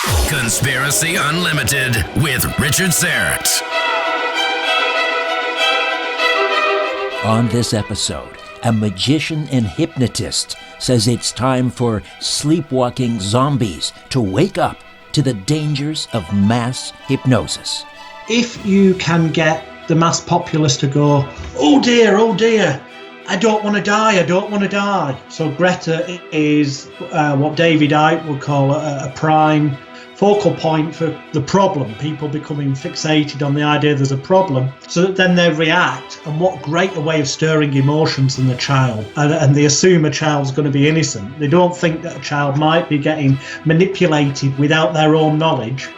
Conspiracy Unlimited with Richard Syrett. On this episode, a magician and hypnotist says it's time for sleepwalking zombies to wake up to the dangers of mass hypnosis. If you can get the mass populace to go, oh dear, I don't want to die. So Greta is what David Icke would call a prime focal point for the problem, people becoming fixated on the idea there's a problem, so that then they react. And what greater way of stirring emotions than the child, and they assume a child's going to be innocent. They don't think that a child might be getting manipulated without their own knowledge.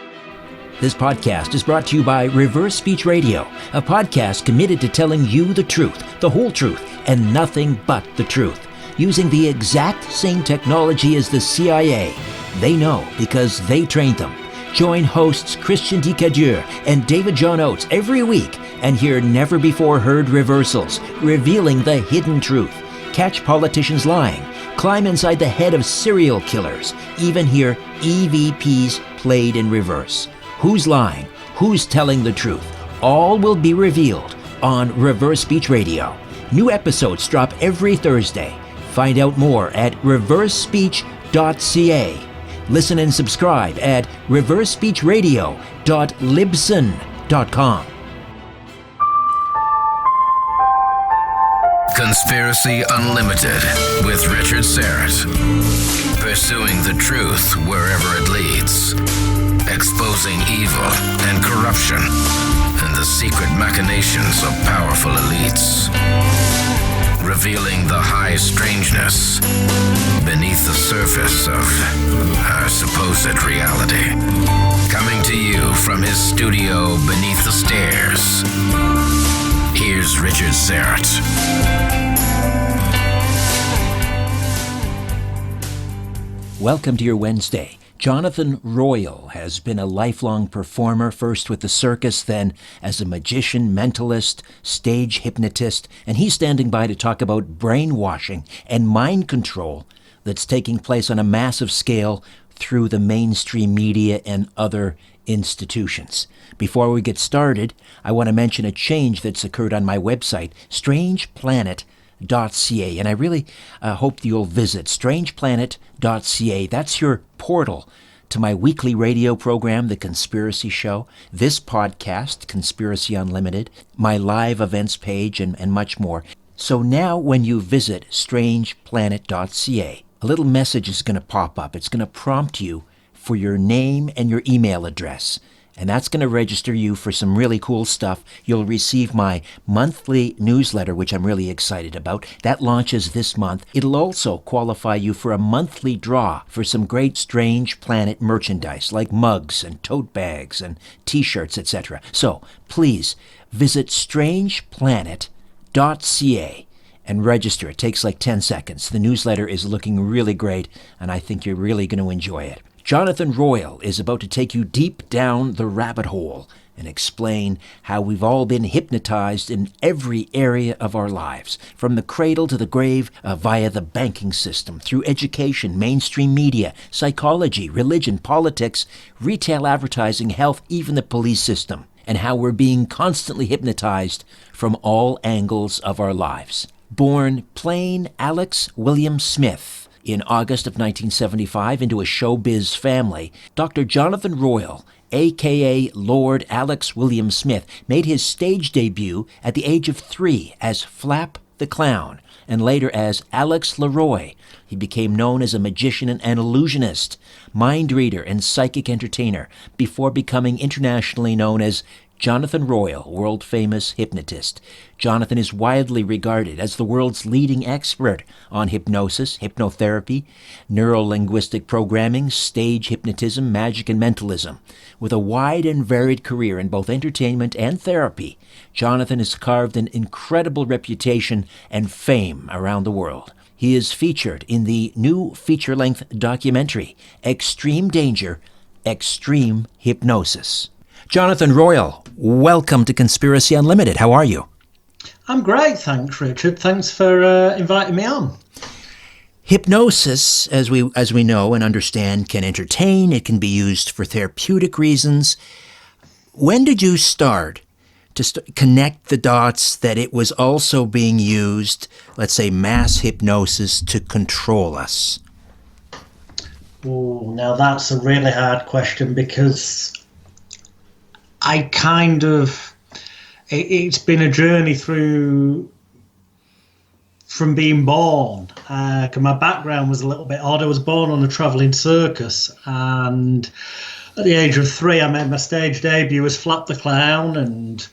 This podcast is brought to you by Reverse Speech Radio, a podcast committed to telling you the truth, the whole truth, and nothing but the truth. Using the exact same technology as the CIA. They know because they trained them. Join hosts Christian DeCadieux and David John Oates every week and hear never-before-heard reversals, revealing the hidden truth. Catch politicians lying, climb inside the head of serial killers, even hear EVPs played in reverse. Who's lying? Who's telling the truth? All will be revealed on Reverse Speech Radio. New episodes drop every Thursday. Find out more at reversespeech.ca. Listen and subscribe at reversespeechradio.libsyn.com. Conspiracy Unlimited with Richard Syrett. Pursuing the truth wherever it leads. Exposing evil and corruption and the secret machinations of powerful elites. Revealing the high strangeness beneath the surface of our supposed reality. Coming to you from his studio beneath the stairs, here's Richard Syrett. Welcome to your Wednesday. Jonathan Royle has been a lifelong performer, first with the circus, then as a magician, mentalist, stage hypnotist, and he's standing by to talk about brainwashing and mind control that's taking place on a massive scale through the mainstream media and other institutions. Before we get started, I want to mention a change that's occurred on my website, strangeplanet.ca, and I really hope you'll visit strangeplanet.ca. That's your portal to my weekly radio program, The Conspiracy Show, this podcast, Conspiracy Unlimited, my live events page, and much more. So now when you visit strangeplanet.ca, a little message is going to pop up. It's going to prompt you for your name and your email address. And that's going to register you for some really cool stuff. You'll receive my monthly newsletter, which I'm really excited about. That launches this month. It'll also qualify you for a monthly draw for some great Strange Planet merchandise, like mugs and tote bags and t-shirts, etc. So please visit strangeplanet.ca and register. It takes like 10 seconds. The newsletter is looking really great, and I think you're really going to enjoy it. Jonathan Royle is about to take you deep down the rabbit hole and explain how we've all been hypnotized in every area of our lives, from the cradle to the grave, via the banking system, through education, mainstream media, psychology, religion, politics, retail advertising, health, even the police system, and how we're being constantly hypnotized from all angles of our lives. Born plain Alex William Smith in August of 1975 into a showbiz family, Dr. Jonathan Royle, a.k.a. Lord Alex William Smith, made his stage debut at the age of 3 as Flap the Clown, and later as Alex Leroy. He became known as a magician and illusionist, mind reader and psychic entertainer, before becoming internationally known as Jonathan Royle, world-famous hypnotist. Jonathan is widely regarded as the world's leading expert on hypnosis, hypnotherapy, neuro-linguistic programming, stage hypnotism, magic, and mentalism. With a wide and varied career in both entertainment and therapy, Jonathan has carved an incredible reputation and fame around the world. He is featured in the new feature-length documentary, Extreme Danger, Extreme Hypnosis. Jonathan Royle, welcome to Conspiracy Unlimited. How are you? I'm great, thanks, Richard. Thanks for inviting me on. Hypnosis, as we know and understand, can entertain. It can be used for therapeutic reasons. When did you start to connect the dots that it was also being used, let's say mass hypnosis, to control us? Oh, now that's a really hard question, because it's been a journey from being born. 'Cause my background was a little bit odd. I was born on a travelling circus, and at the age of 3, I made my stage debut as Flap the Clown, and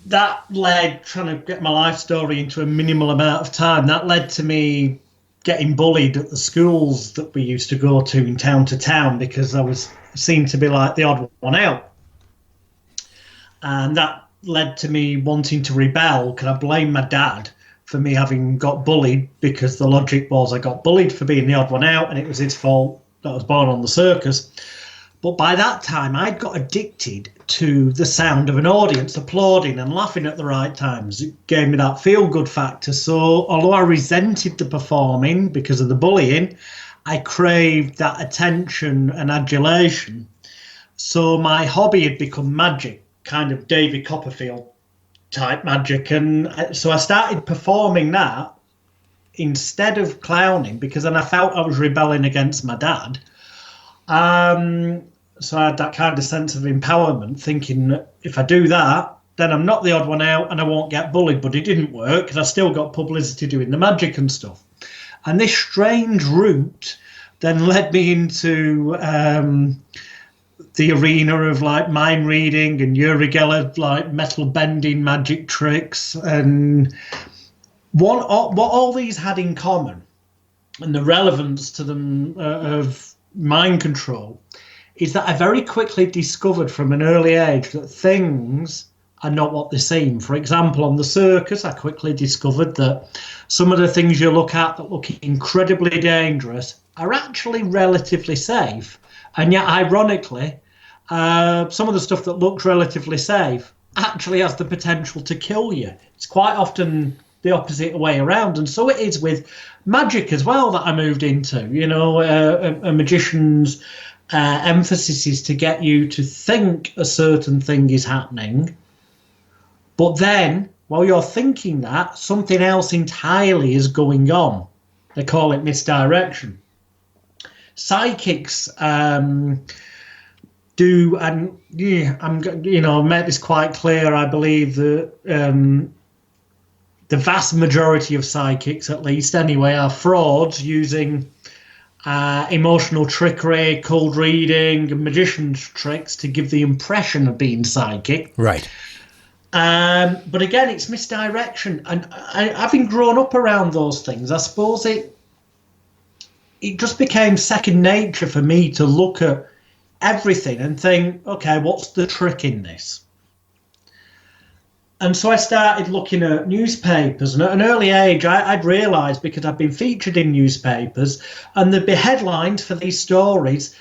that led, trying to get my life story into a minimal amount of time, that led to me getting bullied at the schools that we used to go to in town to town, because I was seen to be like the odd one out. And that led to me wanting to rebel, because I blame my dad for me having got bullied, because the logic was I got bullied for being the odd one out, and it was his fault that I was born on the circus. But by that time, I'd got addicted to the sound of an audience applauding and laughing at the right times. It gave me that feel-good factor. So although I resented the performing because of the bullying, I craved that attention and adulation. So my hobby had become magic, kind of David Copperfield type magic. And so I started performing that instead of clowning, because then I felt I was rebelling against my dad. So I had that kind of sense of empowerment, thinking that if I do that, then I'm not the odd one out and I won't get bullied. But it didn't work, because I still got publicity doing the magic and stuff. And this strange route then led me into the arena of like mind reading and Uri Geller, like metal bending magic tricks. And what all these had in common, and the relevance to them of mind control, is that I very quickly discovered from an early age that things are not what they seem. For example, on the circus, I quickly discovered that some of the things you look at that look incredibly dangerous are actually relatively safe. And yet, ironically, some of the stuff that looks relatively safe actually has the potential to kill you. It's quite often the opposite way around. And so it is with magic as well that I moved into. You know, a magician's emphasis is to get you to think a certain thing is happening, but then while you're thinking that, something else entirely is going on. They call it misdirection. Psychics do, and yeah, I've made this quite clear. I believe that the vast majority of psychics, at least anyway, are frauds using emotional trickery, cold reading, and magician's tricks to give the impression of being psychic. Right. But again, it's misdirection. And having grown up around those things, I suppose it just became second nature for me to look at everything and think, okay, what's the trick in this? And so I started looking at newspapers, and at an early age, I'd realised, because I'd been featured in newspapers, and there'd be headlines for these stories,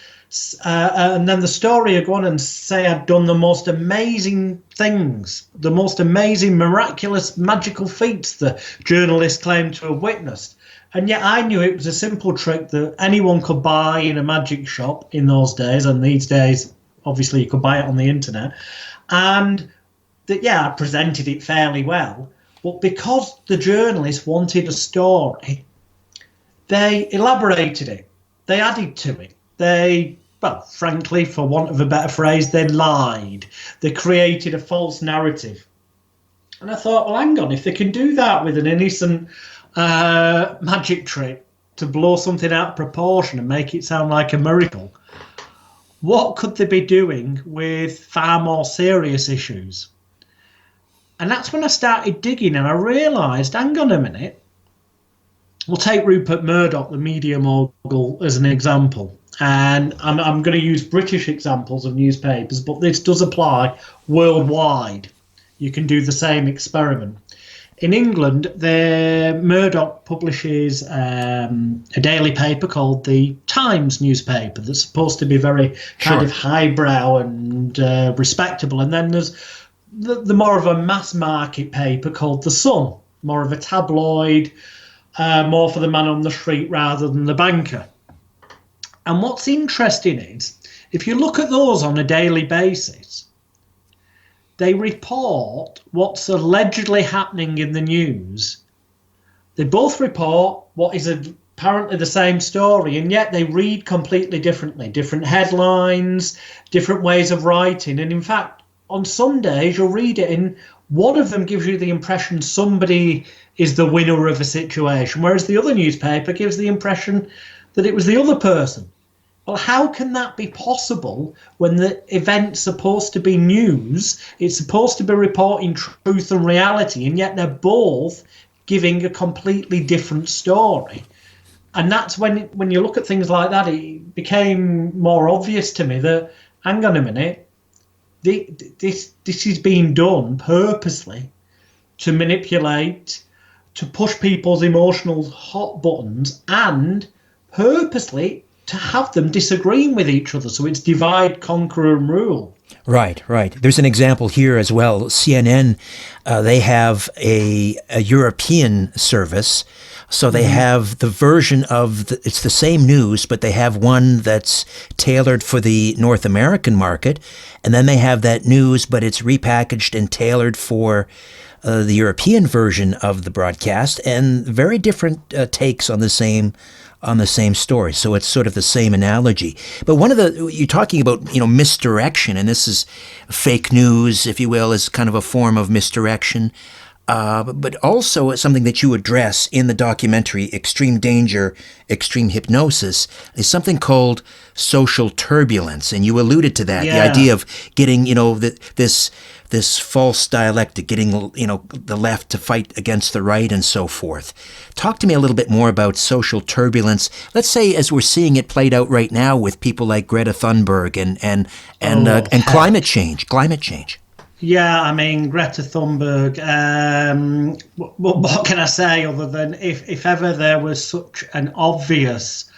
and then the story would go on and say I'd done the most amazing things, the most amazing, miraculous, magical feats the journalist claimed to have witnessed. And yet I knew it was a simple trick that anyone could buy in a magic shop in those days, and these days, obviously, you could buy it on the internet. And that, yeah, I presented it fairly well, but because the journalist wanted a story, they elaborated it, they added to it, they, well, frankly, for want of a better phrase, they lied, they created a false narrative. And I thought, well, hang on, if they can do that with an innocent magic trick to blow something out of proportion and make it sound like a miracle, what could they be doing with far more serious issues? And that's when I started digging, and I realised, hang on a minute, we'll take Rupert Murdoch, the media mogul, as an example. And I'm going to use British examples of newspapers, but this does apply worldwide. You can do the same experiment. In England, Murdoch publishes a daily paper called the Times newspaper that's supposed to be very kind of highbrow and respectable. And then there's the more of a mass market paper called The Sun, more of a tabloid, more for the man on the street rather than the banker. And what's interesting is, if you look at those on a daily basis, they report what's allegedly happening in the news. They both report what is apparently the same story, and yet they read completely differently. Different headlines, different ways of writing. And in fact, on some days you'll read it and one of them gives you the impression somebody is the winner of a situation, whereas the other newspaper gives the impression that it was the other person. Well, how can that be possible when the event's supposed to be news? It's supposed to be reporting truth and reality, and yet they're both giving a completely different story. And that's when you look at things like that, it became more obvious to me that, hang on a minute, this is being done purposely to manipulate, to push people's emotional hot buttons, and purposely to have them disagreeing with each other. So it's divide, conquer, and rule. Right. There's an example here as well. CNN, they have a European service. So they have the version of, it's the same news, but they have one that's tailored for the North American market. And then they have that news, but it's repackaged and tailored for the European version of the broadcast, and very different takes on the same story. So it's sort of the same analogy. But you're talking about, misdirection, and this is fake news, if you will, is kind of a form of misdirection. But also something that you address in the documentary Extreme Danger, Extreme Hypnosis, is something called social turbulence. And you alluded to that, the idea of getting, this false dialectic, getting, the left to fight against the right and so forth. Talk to me a little bit more about social turbulence. Let's say as we're seeing it played out right now with people like Greta Thunberg and climate change. Yeah, I mean, Greta Thunberg, what can I say other than if ever there was such an obvious,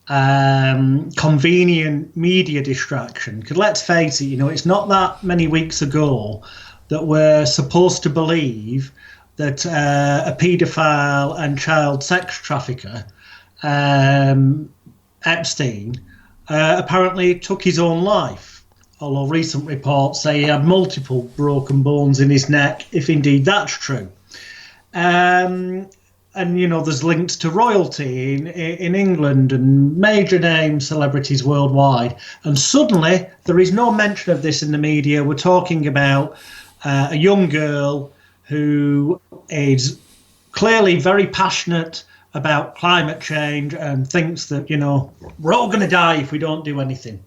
convenient media distraction, because let's face it, it's not that many weeks ago that we're supposed to believe that a paedophile and child sex trafficker, Epstein, apparently took his own life. Although recent reports say he had multiple broken bones in his neck, if indeed that's true. And, there's links to royalty in England and major name celebrities worldwide. And suddenly there is no mention of this in the media. We're talking about a young girl who is clearly very passionate about climate change and thinks that, we're all going to die if we don't do anything.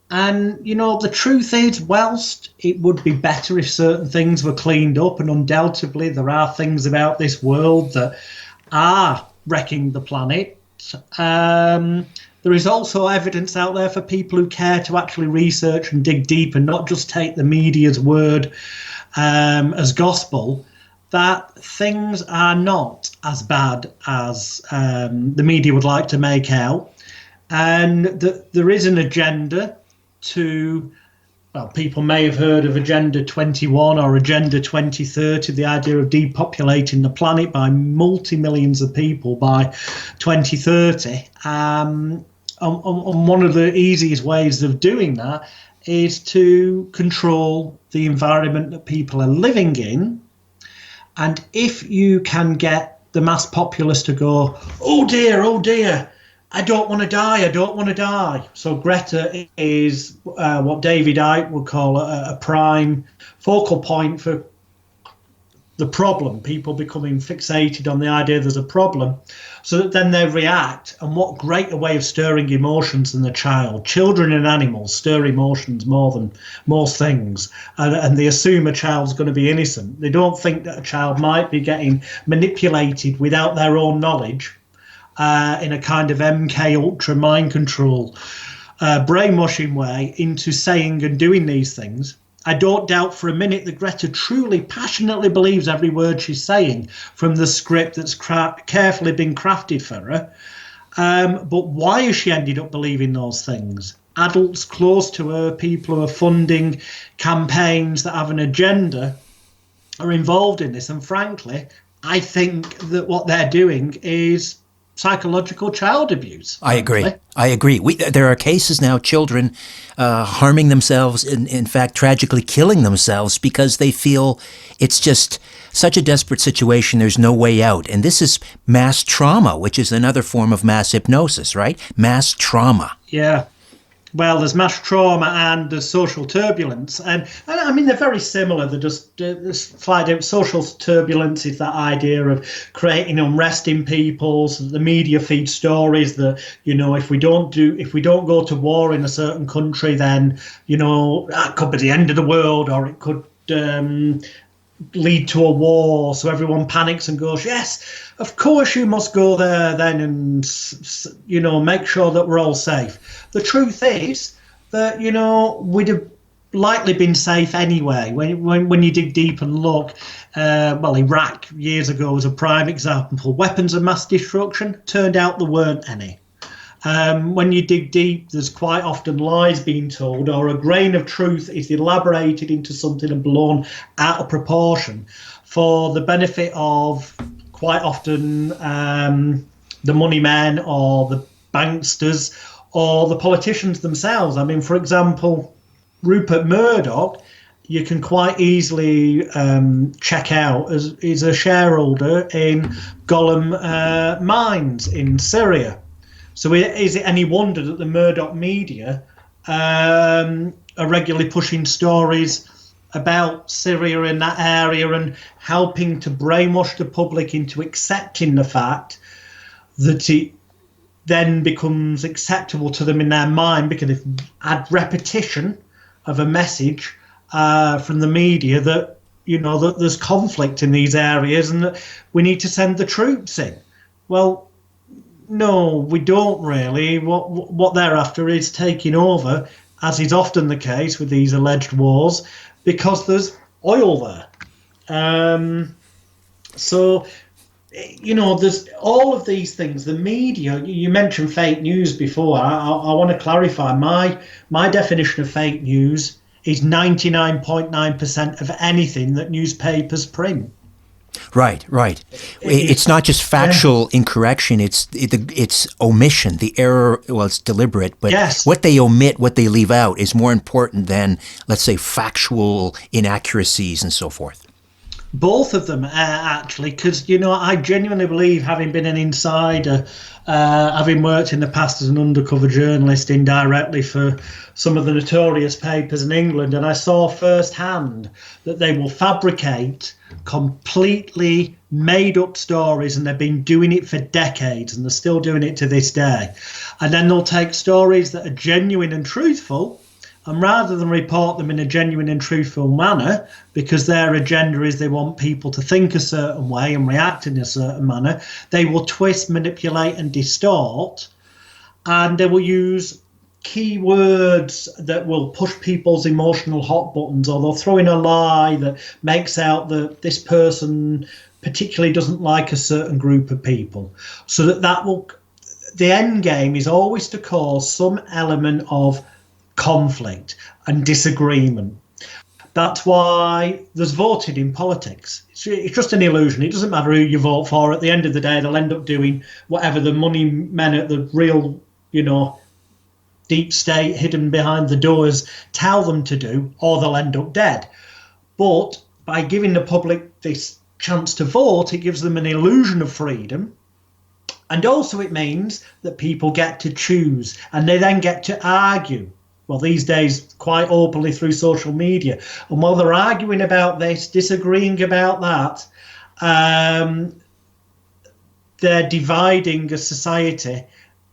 And, the truth is, whilst it would be better if certain things were cleaned up, and undoubtedly there are things about this world that are wrecking the planet, there is also evidence out there for people who care to actually research and dig deep and not just take the media's word as gospel, that things are not as bad as the media would like to make out, and that there is an agenda to, people may have heard of Agenda 21 or Agenda 2030, the idea of depopulating the planet by multi-millions of people by 2030. And one of the easiest ways of doing that is to control the environment that people are living in. And if you can get the mass populace to go, oh dear, I don't want to die. So Greta is what David Icke would call a prime focal point for the problem, people becoming fixated on the idea there's a problem, so that then they react. And what greater way of stirring emotions than the child? Children and animals stir emotions more than most things, and they assume a child's going to be innocent. They don't think that a child might be getting manipulated without their own knowledge, in a kind of MK Ultra mind control, brainwashing way into saying and doing these things. I don't doubt for a minute that Greta truly, passionately believes every word she's saying from the script that's carefully been crafted for her. But why has she ended up believing those things? Adults close to her, people who are funding campaigns that have an agenda, are involved in this. And frankly, I think that what they're doing is psychological child abuse. I agree. There are cases now, children harming themselves, in fact, tragically killing themselves because they feel it's just such a desperate situation, there's no way out. And this is mass trauma, which is another form of mass hypnosis, right? Mass trauma. Yeah. Well, there's mass trauma and there's social turbulence. And I mean, they're very similar. They're just slight different. Social turbulence is that idea of creating unrest in people. So the media feeds stories that, if we don't go to war in a certain country, then, that could be the end of the world, or it could lead to a war. So everyone panics and goes, yes, of course you must go there then, and make sure that we're all safe. The truth is that we'd have likely been safe anyway. When you dig deep and look, Iraq years ago was a prime example. Weapons of mass destruction, turned out there weren't any. When you dig deep, there's quite often lies being told, or a grain of truth is elaborated into something and blown out of proportion for the benefit of quite often the money men or the banksters or the politicians themselves. I mean, for example, Rupert Murdoch, you can quite easily check out as is a shareholder in Golem Mines in Syria. So is it any wonder that the Murdoch media are regularly pushing stories about Syria in that area and helping to brainwash the public into accepting the fact that it then becomes acceptable to them in their mind because they've had repetition of a message from the media that, that there's conflict in these areas and that we need to send the troops in. Well, no, we don't really. What they're after is taking over, as is often the case with these alleged wars, because there's oil there. So, there's all of these things. The media, you mentioned fake news before. I want to clarify. My definition of fake news is 99.9% of anything that newspapers print. Right. It's not just factual incorrection, it's omission, the error, it's deliberate, but yes. What they omit, what they leave out is more important than, let's say, factual inaccuracies and so forth. Both of them, actually, because, I genuinely believe, having been an insider, having worked in the past as an undercover journalist indirectly for some of the notorious papers in England, and I saw firsthand that they will fabricate completely made up stories, and they've been doing it for decades, and they're still doing it to this day. And then they'll take stories that are genuine and truthful, and rather than report them in a genuine and truthful manner, because their agenda is they want people to think a certain way and react in a certain manner, they will twist, manipulate and distort, and they will use keywords that will push people's emotional hot buttons, or they'll throw in a lie that makes out that this person particularly doesn't like a certain group of people. So the end game is always to cause some element of conflict and disagreement. That's why there's voting in politics. It's just an illusion. It doesn't matter who you vote for. At the end of the day, they'll end up doing whatever the money men at the real, deep state hidden behind the doors tell them to do, or they'll end up dead. But by giving the public this chance to vote, it gives them an illusion of freedom. And also it means that people get to choose, and they then get to argue. Well, these days, quite openly through social media. And while they're arguing about this, disagreeing about that, they're dividing a society.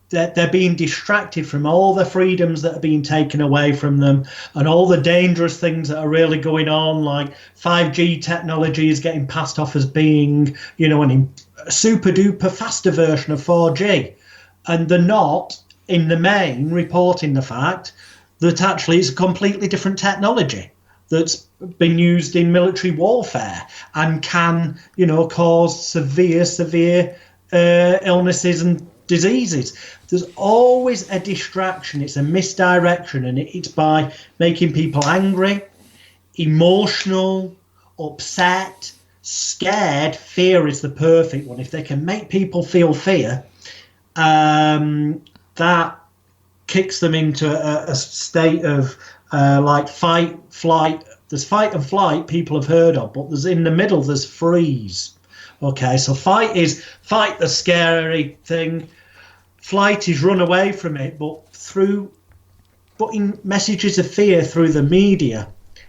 They're being distracted from all the freedoms that are being taken away from them, and all the dangerous things that are really going on, like 5G technology is getting passed off as being, a super duper faster version of 4G. And they're not, in the main, reporting the fact that actually it's a completely different technology that's been used in military warfare and can, cause severe illnesses and diseases. There's always a distraction. It's a misdirection, and it's by making people angry, emotional, upset, scared, fear is the perfect one. If they can make people feel fear, that kicks them into a state of like fight, flight. There's fight and flight people have heard of, but there's in the middle, there's freeze. Okay, so fight is fight the scary thing. Flight is run away from it, but through putting messages of fear through the media,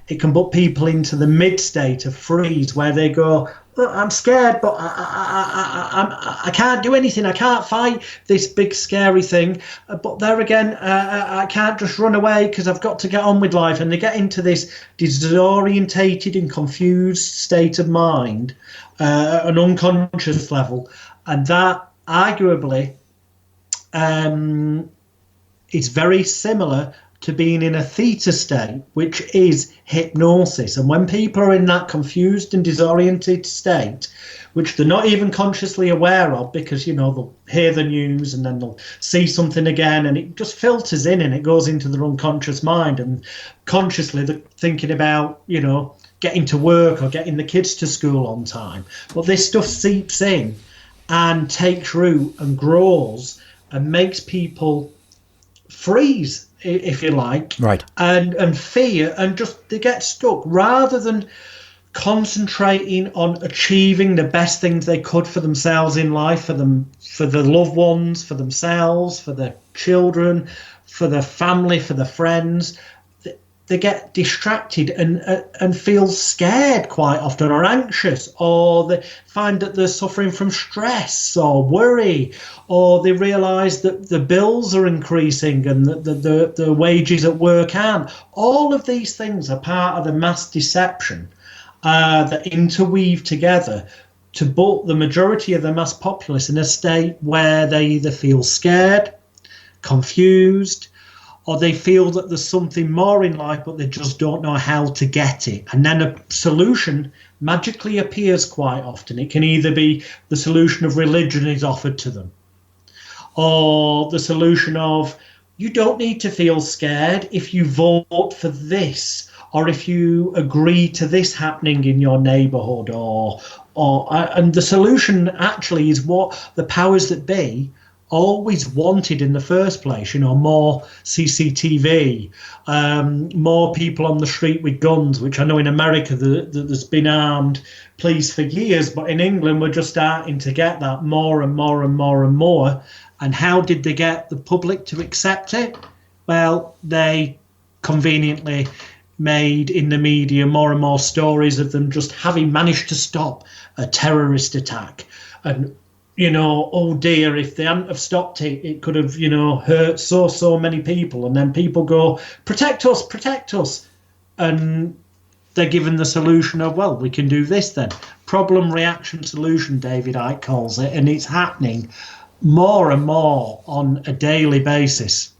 it can put people into the mid state of freeze, where they go, "Look, I'm scared, but I can't do anything. I can't fight this big scary thing. But there again, I can't just run away because I've got to get on with life." And they get into this disorientated and confused state of mind, an unconscious level, and that arguably is very similar to being in a theta state, which is hypnosis. And when people are in that confused and disoriented state, which they're not even consciously aware of, because, they'll hear the news and then they'll see something again, and it just filters in and it goes into their unconscious mind. And consciously they're thinking about, getting to work or getting the kids to school on time. But this stuff seeps in and takes root and grows and makes people freeze, if you like, right, and fear, and just they get stuck rather than concentrating on achieving the best things they could for themselves in life, for their loved ones, for themselves, for their children, for their family, for their friends. They get distracted and feel scared quite often, or anxious, or they find that they're suffering from stress or worry, or they realise that the bills are increasing and that the wages at work aren't. All of these things are part of the mass deception that interweave together to put the majority of the mass populace in a state where they either feel scared, confused, or they feel that there's something more in life, but they just don't know how to get it. And then a solution magically appears quite often. It can either be the solution of religion is offered to them, or the solution of, you don't need to feel scared if you vote for this, or if you agree to this happening in your neighborhood, and the solution actually is what the powers that be always wanted in the first place. More CCTV, more people on the street with guns, which I know in America there's been armed police for years, but in England we're just starting to get that more and more and more and more. And how did they get the public to accept it? Well, they conveniently made in the media more and more stories of them just having managed to stop a terrorist attack. And oh dear, if they hadn't have stopped it, it could have, hurt so many people. And then people go, protect us. And they're given the solution of, well, we can do this then. Problem, reaction, solution, David Icke calls it. And it's happening more and more on a daily basis.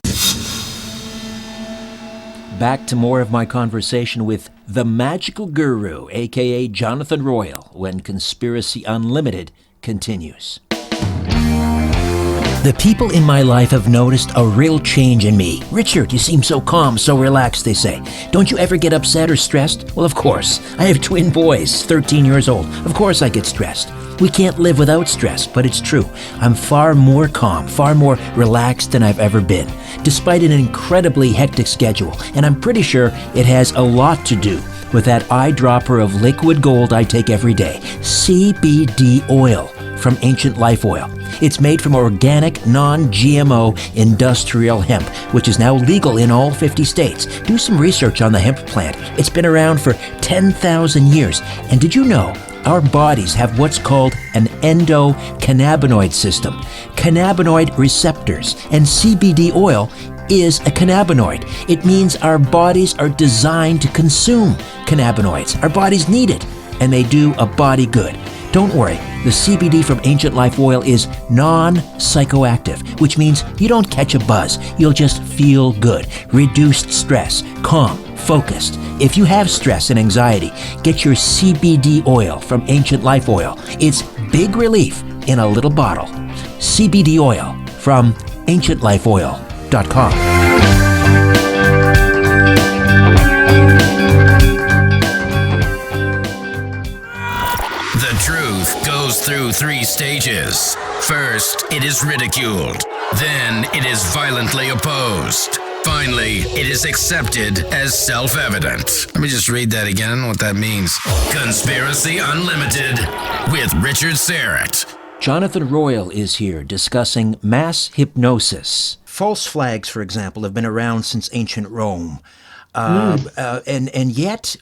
Back to more of my conversation with the magical guru, a.k.a. Jonathan Royle, when Conspiracy Unlimited continues. The people in my life have noticed a real change in me. Richard, you seem so calm, so relaxed, they say. Don't you ever get upset or stressed? Well, of course. I have twin boys, 13 years old. Of course I get stressed. We can't live without stress, but it's true. I'm far more calm, far more relaxed than I've ever been, despite an incredibly hectic schedule. And I'm pretty sure it has a lot to do with that eyedropper of liquid gold I take every day, CBD oil from Ancient Life Oil. It's made from organic, non-GMO industrial hemp, which is now legal in all 50 states. Do some research on the hemp plant. It's been around for 10,000 years. And did you know our bodies have what's called an endocannabinoid system, cannabinoid receptors, and CBD oil is a cannabinoid. It means our bodies are designed to consume cannabinoids. Our bodies need it, and they do a body good. Don't worry, the CBD from Ancient Life Oil is non-psychoactive, which means you don't catch a buzz. You'll just feel good, reduced stress, calm, focused. If you have stress and anxiety, get your CBD oil from Ancient Life Oil. It's big relief in a little bottle. CBD oil from ancientlifeoil.com. it is ridiculed. Then it is violently opposed. Finally, it is accepted as self-evident. Let me just read that again. I don't know what that means. Conspiracy Unlimited with Richard Syrett. Jonathan Royle is here discussing mass hypnosis. False flags, for example, have been around since ancient Rome. And yet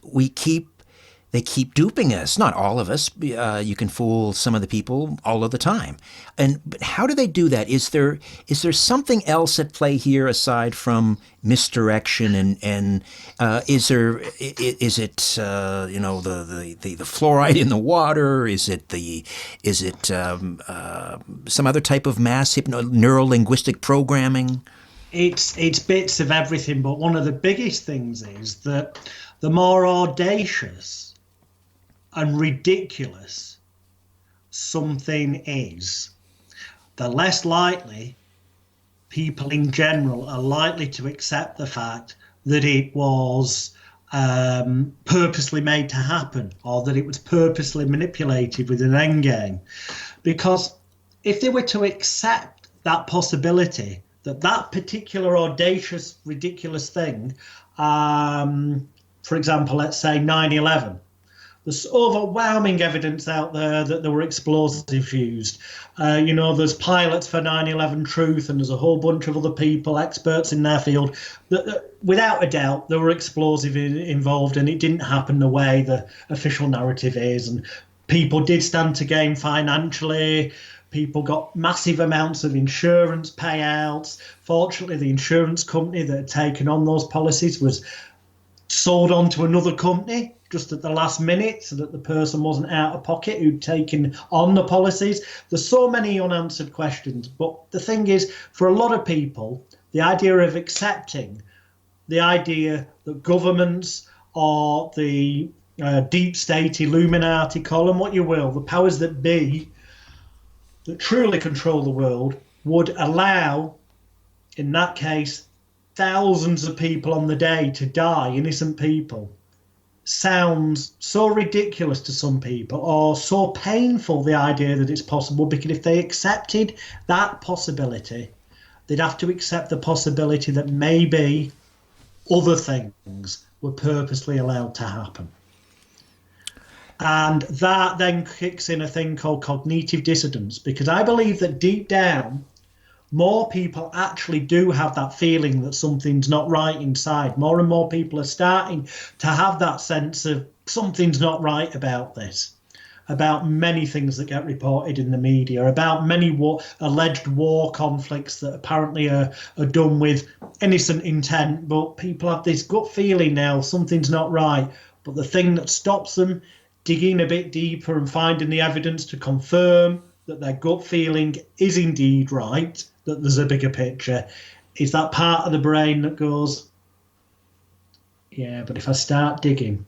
they keep duping us. Not all of us. You can fool some of the people all of the time. But how do they do that? Is there something else at play here aside from misdirection? And is it the fluoride in the water? Is it some other type of mass neuro-linguistic programming? It's bits of everything, but one of the biggest things is that the more audacious and ridiculous something is, the less likely people in general are likely to accept the fact that it was purposely made to happen, or that it was purposely manipulated with an end game. Because if they were to accept that possibility, that particular audacious, ridiculous thing, for example, let's say 9/11, there's overwhelming evidence out there that there were explosives used. There's pilots for 9/11 Truth, and there's a whole bunch of other people, experts in their field, that without a doubt there were explosives involved, and it didn't happen the way the official narrative is. And people did stand to gain financially. People got massive amounts of insurance payouts. Fortunately, the insurance company that had taken on those policies was sold on to another company just at the last minute, so that the person wasn't out of pocket who'd taken on the policies. There's so many unanswered questions. But the thing is, for a lot of people, the idea of accepting the idea that governments or the deep state, Illuminati, call them what you will, the powers that be, that truly control the world, would allow, in that case, thousands of people on the day to die, innocent people, sounds so ridiculous to some people, or so painful, the idea that it's possible, because if they accepted that possibility, they'd have to accept the possibility that maybe other things were purposely allowed to happen. And that then kicks in a thing called cognitive dissonance, because I believe that deep down, more people actually do have that feeling that something's not right inside. More and more people are starting to have that sense of something's not right about this, about many things that get reported in the media, about many alleged war conflicts that apparently are done with innocent intent, but people have this gut feeling now something's not right. But the thing that stops them digging a bit deeper and finding the evidence to confirm that their gut feeling is indeed right, that there's a bigger picture, is that part of the brain that goes, yeah, but if I start digging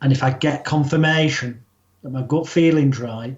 and if I get confirmation that my gut feeling's right,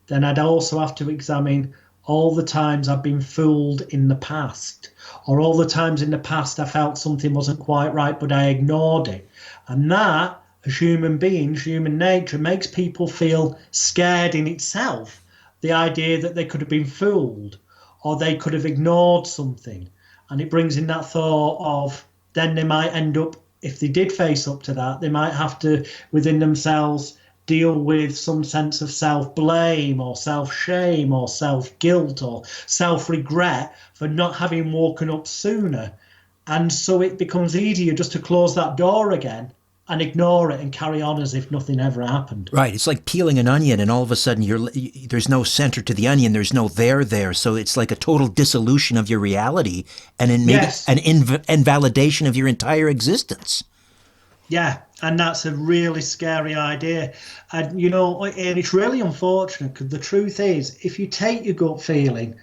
then I'd also have to examine all the times I've been fooled in the past, or all the times in the past I felt something wasn't quite right but I ignored it. And that, as human beings, human nature, makes people feel scared in itself, the idea that they could have been fooled or they could have ignored something. And it brings in that thought of, then they might end up, if they did face up to that, they might have to, within themselves, deal with some sense of self-blame or self-shame or self-guilt or self-regret for not having woken up sooner. And so it becomes easier just to close that door again and ignore it and carry on as if nothing ever happened. Right. It's like peeling an onion, and all of a sudden there's no center to the onion. There's no there. So it's like a total dissolution of your reality, and maybe Yes. an invalidation of your entire existence. Yeah, and that's a really scary idea. And, and it's really unfortunate, because the truth is, if you take your gut feeling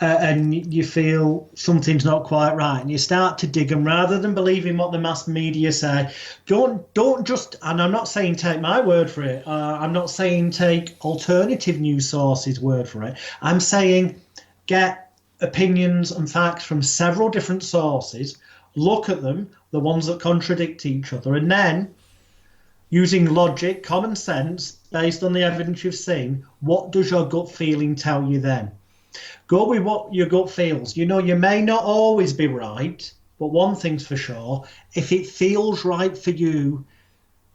and you feel something's not quite right, and you start to dig, and rather than believing what the mass media say, don't just, and I'm not saying take my word for it, I'm not saying take alternative news sources' word for it, I'm saying get opinions and facts from several different sources, look at them, the ones that contradict each other, and then, using logic, common sense, based on the evidence you've seen, what does your gut feeling tell you then? Go with what your gut feels. You may not always be right, but one thing's for sure, if it feels right for you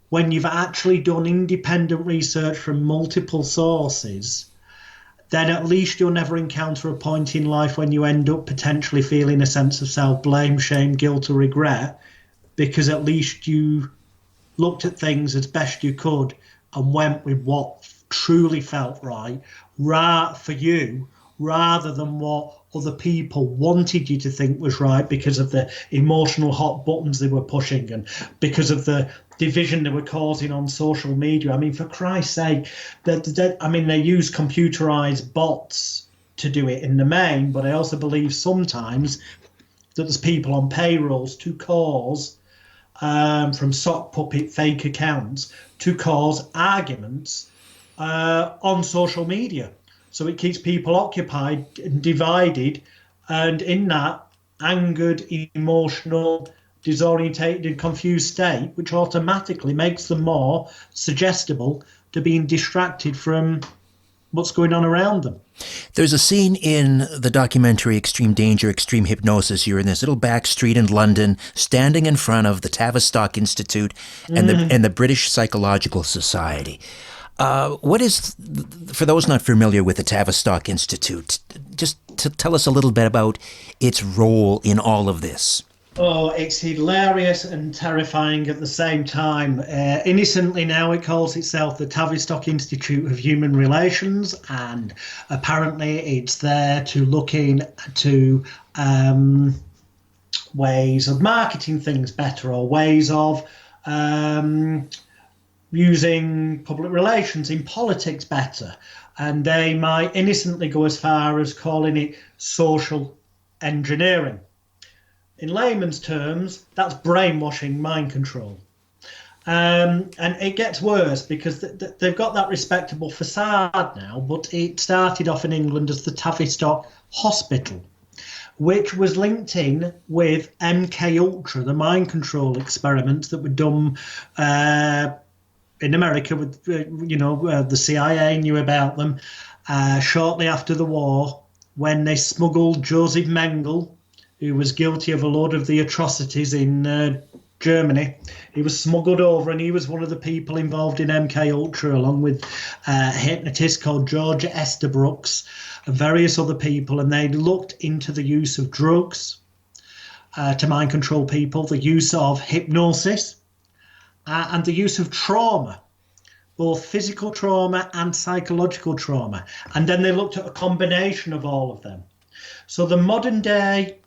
when you've actually done independent research from multiple sources, then at least you'll never encounter a point in life when you end up potentially feeling a sense of self-blame, shame, guilt, or regret, because at least you looked at things as best you could and went with what truly felt right for you, rather than what other people wanted you to think was right because of the emotional hot buttons they were pushing and because of the division they were causing on social media. I mean, for Christ's sake, they use computerized bots to do it in the main, but I also believe sometimes that there's people on payrolls to cause, from sock puppet fake accounts, to cause arguments on social media. So it keeps people occupied and divided, and in that angered, emotional, disorientated and confused state, which automatically makes them more suggestible to being distracted from what's going on around them. There's a scene in the documentary Extreme Danger, Extreme Hypnosis. You're in this little back street in London, standing in front of the Tavistock Institute and the British Psychological Society. What is, for those not familiar with the Tavistock Institute, just to tell us a little bit about its role in all of this. Oh, it's hilarious and terrifying at the same time. Innocently now it calls itself the Tavistock Institute of Human Relations, and apparently it's there to look into ways of marketing things better, or ways of using public relations in politics better. And they might innocently go as far as calling it social engineering. In layman's terms, that's brainwashing, mind control. And it gets worse because they've got that respectable facade now, but it started off in England as the Tavistock Hospital, which was linked in with MK Ultra, the mind control experiments that were done in America with, the CIA knew about them shortly after the war, when they smuggled Joseph Mengele, who was guilty of a lot of the atrocities in Germany. He was smuggled over, and he was one of the people involved in MK Ultra, along with a hypnotist called George Estabrooks and various other people. And they looked into the use of drugs to mind control people, the use of hypnosis, and the use of trauma, both physical trauma and psychological trauma. And then they looked at a combination of all of them. So the modern day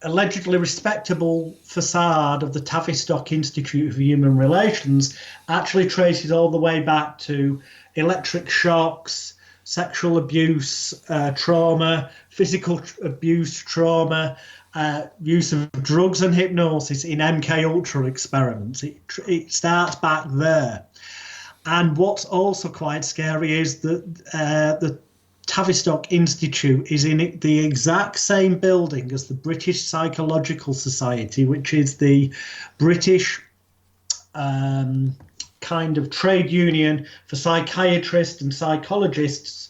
allegedly respectable facade of the Tavistock Institute of Human Relations actually traces all the way back to electric shocks, sexual abuse, trauma, physical abuse, trauma, use of drugs and hypnosis in MK Ultra experiments. It starts back there. And what's also quite scary is that the Tavistock Institute is in the exact same building as the British Psychological Society, which is the British kind of trade union for psychiatrists and psychologists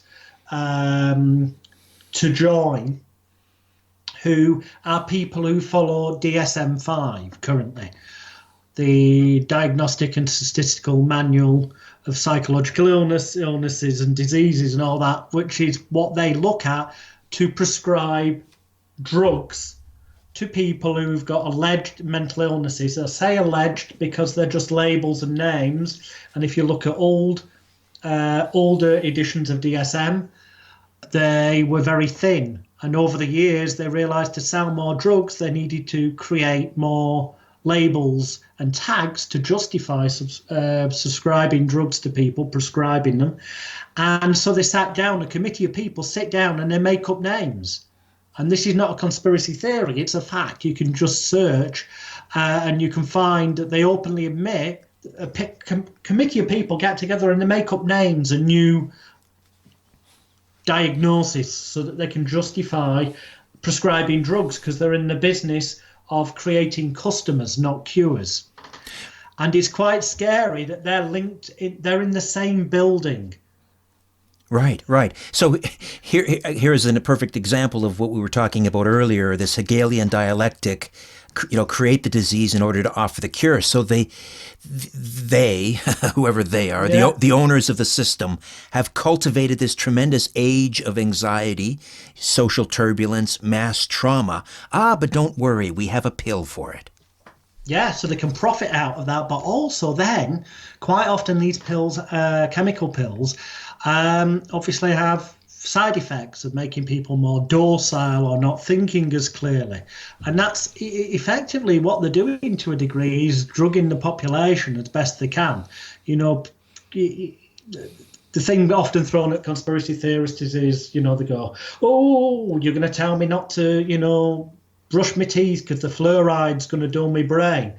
to join, who are people who follow DSM-5 currently, the Diagnostic and Statistical Manual of Psychological illnesses and diseases and all that, which is what they look at to prescribe drugs to people who've got alleged mental illnesses. I say alleged because they're just labels and names. And if you look at older editions of DSM, they were very thin. And over the years, they realized to sell more drugs, they needed to create more labels and tags to justify subscribing drugs to people, prescribing them. And so they sat down, a committee of people sit down and they make up names. And this is not a conspiracy theory, it's a fact. You can just search and you can find that they openly admit a committee of people get together and they make up names and new diagnosis so that they can justify prescribing drugs, because they're in the business of creating customers, not cures. And it's quite scary that they're linked, they're in the same building Right. So here is a perfect example of what we were talking about earlier, this Hegelian dialectic, create the disease in order to offer the cure. So they whoever they are, the owners of the system, have cultivated this tremendous age of anxiety, social turbulence, mass trauma. But don't worry, we have a pill for it. Yeah, so they can profit out of that, but also then quite often these pills, chemical pills, obviously have side effects of making people more docile or not thinking as clearly. And that's effectively what they're doing to a degree, is drugging the population as best they can. The thing often thrown at conspiracy theorists is, they go, oh, you're going to tell me not to, brush my teeth because the fluoride's going to dull my brain.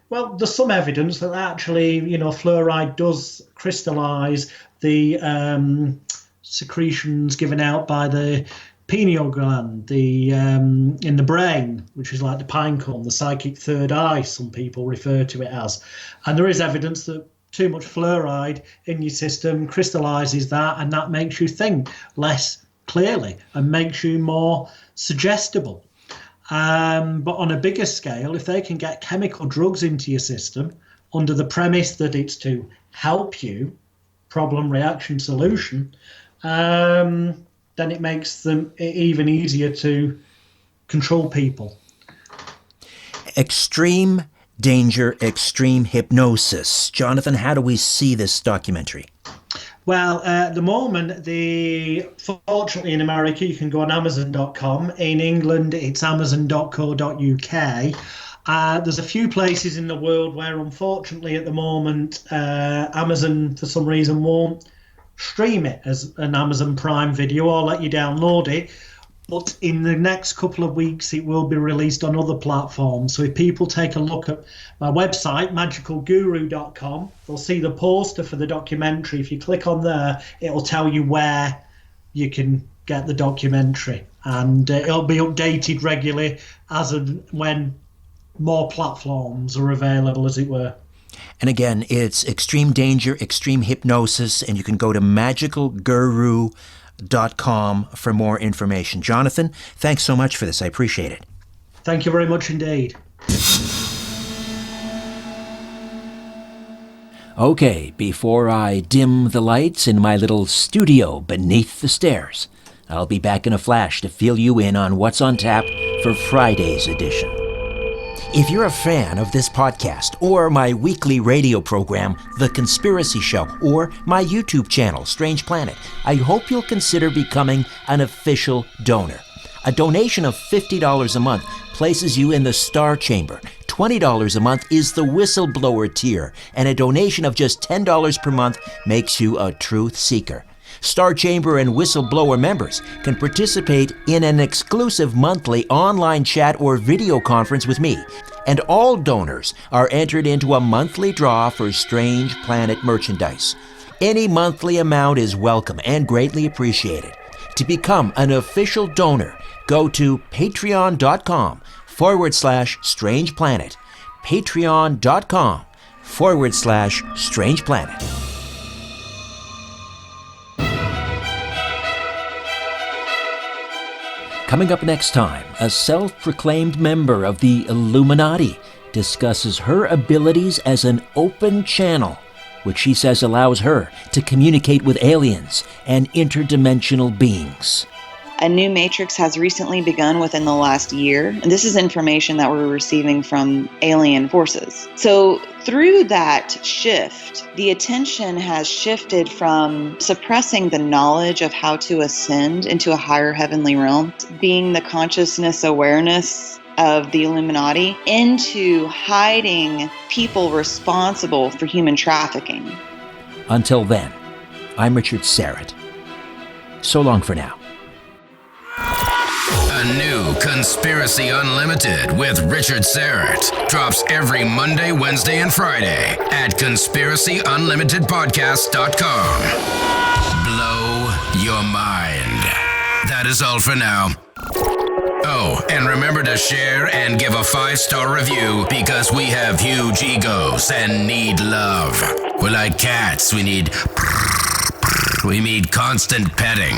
Well, there's some evidence that actually, fluoride does crystallize the secretions given out by the pineal gland, in the brain, which is like the pine cone, the psychic third eye, some people refer to it as. And there is evidence that too much fluoride in your system crystallizes that, and that makes you think less clearly and makes you more suggestible. But on a bigger scale, if they can get chemical drugs into your system under the premise that it's to help you, problem, reaction, solution, then it makes them even easier to control people. Extreme danger, extreme hypnosis. Jonathan, how do we see this documentary? Well, at the moment, fortunately in America, you can go on Amazon.com. In England, it's Amazon.co.uk. There's a few places in the world where, unfortunately, at the moment, Amazon, for some reason, won't stream it as an Amazon Prime video or let you download it. But in the next couple of weeks, it will be released on other platforms. So if people take a look at my website, magicalguru.com, they'll see the poster for the documentary. If you click on there, it'll tell you where you can get the documentary. And it'll be updated regularly as and when more platforms are available, as it were. And again, it's Extreme Danger, Extreme Hypnosis, and you can go to magicalguru.com for more information. Jonathan, thanks so much for this. I appreciate it. Thank you very much indeed. Okay, before I dim the lights in my little studio beneath the stairs, I'll be back in a flash to fill you in on what's on tap for Friday's edition. If you're a fan of this podcast, or my weekly radio program, The Conspiracy Show, or my YouTube channel, Strange Planet, I hope you'll consider becoming an official donor. A donation of $50 a month places you in the Star Chamber. $20 a month is the Whistleblower tier, and a donation of just $10 per month makes you a truth seeker. Star Chamber and Whistleblower members can participate in an exclusive monthly online chat or video conference with me, and all donors are entered into a monthly draw for Strange Planet merchandise. Any monthly amount is welcome and greatly appreciated. To become an official donor, go to patreon.com/Strange Planet. Patreon.com/Strange Planet. Coming up next time, a self-proclaimed member of the Illuminati discusses her abilities as an open channel, which she says allows her to communicate with aliens and interdimensional beings. A new matrix has recently begun within the last year, and this is information that we're receiving from alien forces. So through that shift, the attention has shifted from suppressing the knowledge of how to ascend into a higher heavenly realm, being the consciousness awareness of the Illuminati, into hiding people responsible for human trafficking. Until then, I'm Richard Syrett. So long for now. A new Conspiracy Unlimited with Richard Syrett drops every Monday, Wednesday, and Friday at conspiracyunlimitedpodcast.com. Blow your mind. That is all for now. Oh, and remember to share and give a 5-star review, because we have huge egos and need love. We're like cats. We need We need constant petting,